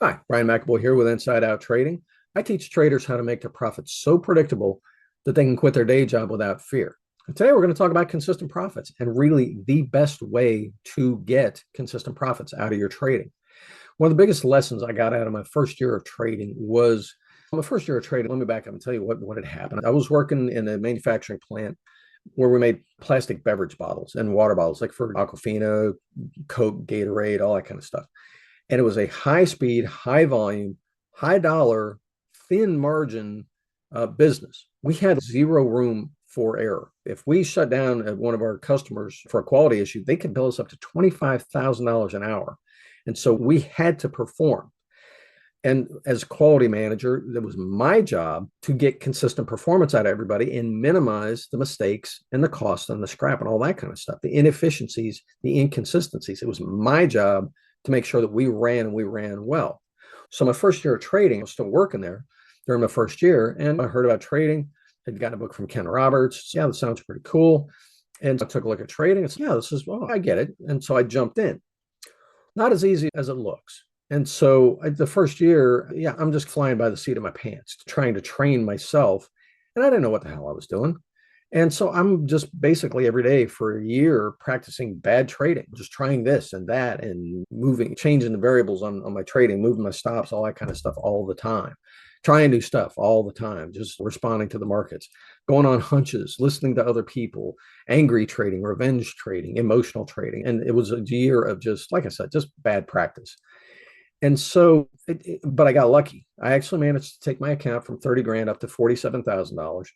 Hi, Brian McAvoy here with Inside Out Trading. I teach traders how to make their profits so predictable that they can quit their day job without fear. And today we're going to talk about consistent profits and really the best way to get consistent profits out of your trading. One of the biggest lessons I got out of my first year of trading was my first year of trading. Let me back up and tell you what had happened. I was working in a manufacturing plant where we made plastic beverage bottles and water bottles, like for Aquafina, Coke, Gatorade, all that kind of stuff. And it was a high speed, high volume, high dollar, thin margin business. We had zero room for error. If we shut down at one of our customers for a quality issue, they could bill us up to $25,000 an hour. And so we had to perform. And as quality manager, it was my job to get consistent performance out of everybody and minimize the mistakes and the cost and the scrap and all that kind of stuff, the inefficiencies, the inconsistencies. It was my job to make sure that we ran and we ran well. So my first year of trading, I was still working there during my first year, and I heard about trading. I'd gotten a book from Ken Roberts. Yeah, that sounds pretty cool. And I took a look at trading and said, yeah, this is, well, I get it. And so I jumped in. Not as easy as it looks. And so the first year, yeah, I'm just flying by the seat of my pants, trying to train myself. And I didn't know what the hell I was doing. And so I'm just basically every day for a year practicing bad trading, just trying this and that and moving, changing the variables on my trading, moving my stops, all that kind of stuff all the time, trying new stuff all the time, just responding to the markets, going on hunches, listening to other people, angry trading, revenge trading, emotional trading. And it was a year of just, like I said, just bad practice. And so, but I got lucky. I actually managed to take my account from 30 grand up to $47,000.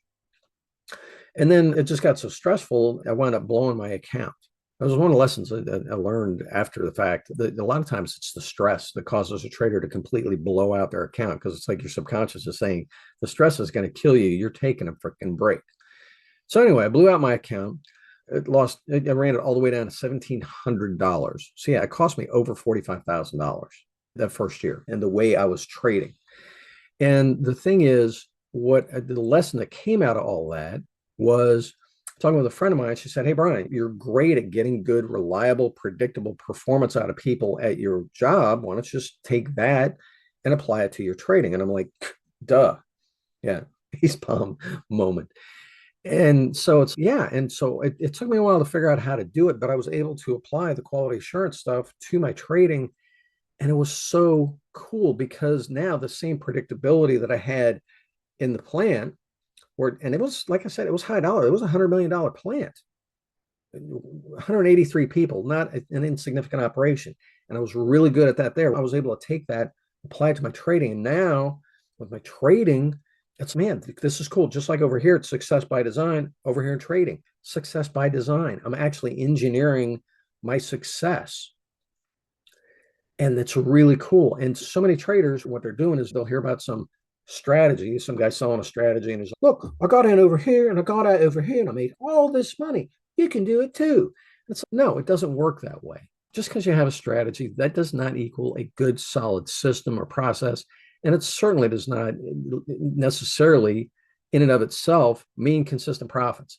And then it just got so stressful, I wound up blowing my account. That was one of the lessons I learned after the fact that a lot of times it's the stress that causes a trader to completely blow out their account, because it's like your subconscious is saying the stress is going to kill you. You're taking a freaking break. So anyway, I blew out my account. I ran it all the way down to $1,700. So yeah, it cost me over $45,000 that first year and the way I was trading. And the thing is, what the lesson that came out of all that was talking with a friend of mine. She said, hey, Brian, you're great at getting good, reliable, predictable performance out of people at your job. Why don't you just take that and apply it to your trading? And I'm like, duh. Yeah, face palm moment. And so it's, yeah. And so it took me a while to figure out how to do it, but I was able to apply the quality assurance stuff to my trading. And it was so cool because now the same predictability that I had in the plant, and it was, like I said, it was high dollar. It was $100 million plant, 183 people, not an insignificant operation. And I was really good at that there. I was able to take that, apply it to my trading. And now with my trading, it's, man, this is cool. Just like over here, it's success by design. Over here in trading, success by design. I'm actually engineering my success. And it's really cool. And so many traders, what they're doing is they'll hear about some strategy, some guy selling a strategy, and he's like, look, I got in over here and I got out over here and I made all this money. You can do it too. It's like, no, it doesn't work that way. Just because you have a strategy, that does not equal a good, solid system or process. And it certainly does not necessarily, in and of itself, mean consistent profits.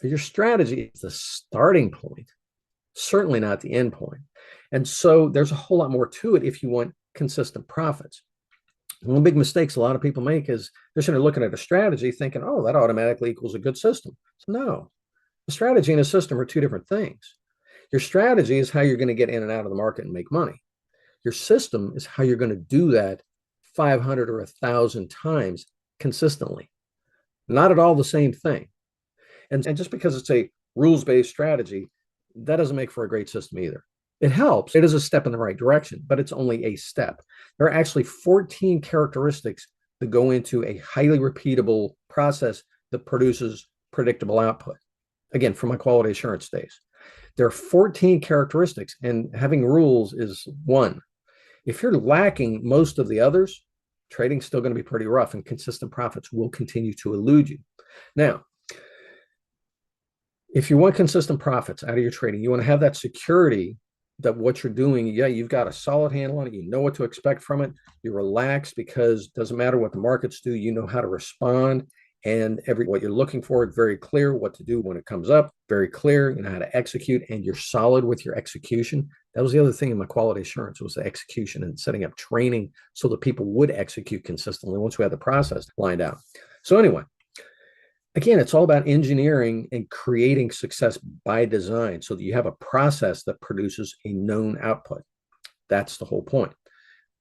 Your strategy is the starting point, certainly not the end point. And so there's a whole lot more to it if you want consistent profits. One of the big mistakes a lot of people make is they're sort of looking at a strategy thinking, oh, that automatically equals a good system. So no, a strategy and a system are two different things. Your strategy is how you're going to get in and out of the market and make money. Your system is how you're going to do that 500 or 1,000 times consistently. Not at all the same thing. And just because it's a rules-based strategy, that doesn't make for a great system either. It helps. It is a step in the right direction, but it's only a step. There are actually 14 characteristics that go into a highly repeatable process that produces predictable output. Again, from my quality assurance days, there are 14 characteristics, and having rules is one. If you're lacking most of the others, trading's still going to be pretty rough, and consistent profits will continue to elude you. Now, if you want consistent profits out of your trading, you want to have that security that what you're doing, yeah, you've got a solid handle on it. You know what to expect from it. You're relaxed because it doesn't matter what the markets do. You know how to respond, and what you're looking for, it's very clear what to do when it comes up, very clear. You know how to execute, and you're solid with your execution. That was the other thing in my quality assurance was the execution and setting up training so that people would execute consistently once we had the process lined out. So anyway, again, it's all about engineering and creating success by design so that you have a process that produces a known output. That's the whole point.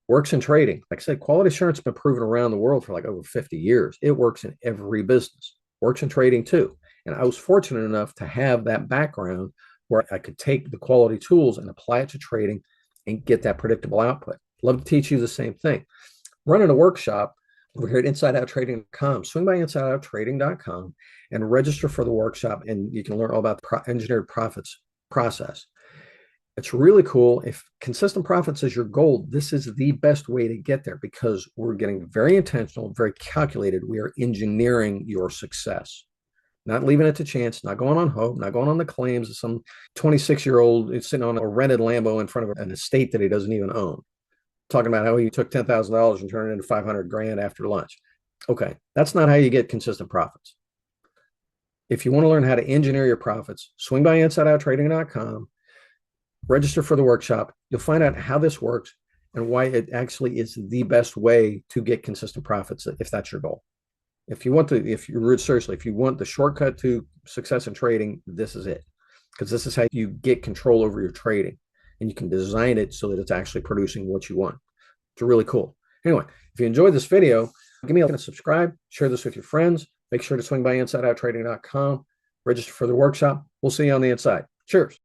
Works in trading. Like I said, quality assurance has been proven around the world for like over 50 years. It works in every business. Works in trading too. And I was fortunate enough to have that background where I could take the quality tools and apply it to trading and get that predictable output. Love to teach you the same thing. Running a workshop over here at InsideOutTrading.com. Swing by InsideOutTrading.com and register for the workshop, and you can learn all about the engineered profits process. It's really cool. If consistent profits is your goal, this is the best way to get there because we're getting very intentional, very calculated. We are engineering your success, not leaving it to chance, not going on hope, not going on the claims of some 26-year-old sitting on a rented Lambo in front of an estate that he doesn't even own, talking about how he took $10,000 and turned it into 500 grand after lunch. Okay, that's not how you get consistent profits. If you want to learn how to engineer your profits, swing by InsideOutTrading.com. Register for the workshop. You'll find out how this works and why it actually is the best way to get consistent profits if that's your goal. If you want the shortcut to success in trading, this is it. Because this is how you get control over your trading and you can design it so that it's actually producing what you want. It's really cool. Anyway, if you enjoyed this video, give me a subscribe, share this with your friends. Make sure to swing by InsideOutTrading.com, register for the workshop. We'll see you on the inside. Cheers.